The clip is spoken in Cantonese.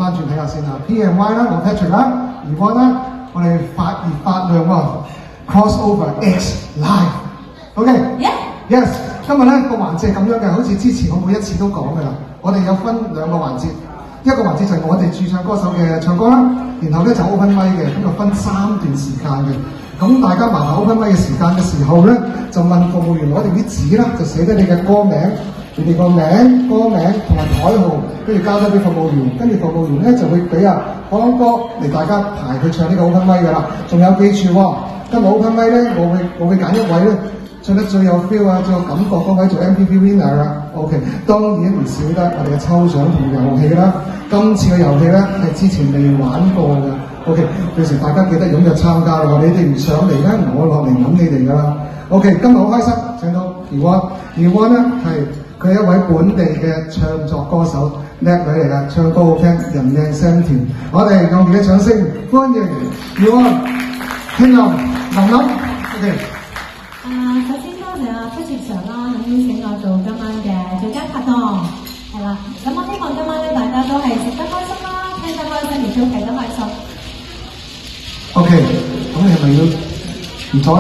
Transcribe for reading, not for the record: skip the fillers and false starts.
翻轉睇下先啦。P&Y 啦，我 Patrick 啦 ，Yvonne 啦，我哋發熱發亮喎 ，Crossover X Live。OK。Yes。今日咧個環節係咁樣嘅，好似之前我每一次都講嘅啦。我哋有分兩個環節，一個環節就係我哋駐唱歌手嘅唱歌啦，然後咧就 open mic 嘅，咁就分3段時間嘅。咁大家麻煩 open mic 嘅時間嘅時候咧，就問服務員攞定啲紙啦，就寫低你嘅歌名、你哋個名、歌名同埋台號，跟住交低俾服務員，跟住服務員咧就會俾可樂哥嚟大家排去唱呢個 open mic 㗎啦。仲有記住喎，今日 open mic 咧，我會揀一位咧。唱得最有 feel 啊，最有感覺嗰位做 MVP winner 啦。OK， 當然唔少得我哋嘅抽獎同遊戲啦。今次嘅遊戲咧係之前未玩過嘅。OK， 到時大家記得踴躍參加喎。你哋唔上嚟咧，我落嚟揾你哋㗎啦。OK， 今日好開心，請到 Yvonne 咧佢係一位本地嘅唱作歌手，叻女嚟㗎，唱歌好聽，人靚聲甜。我哋用熱烈嘅掌聲歡迎 Yvonne 聽眾林琳。OK。首先多謝阿Patrick Sir啦，咁邀請我做今晚嘅最佳拍檔，係啦。咁我希望今晚咧大家都係食得開心啦，聽得開心，亦都睇得開心。OK，咁你係咪要唔阻？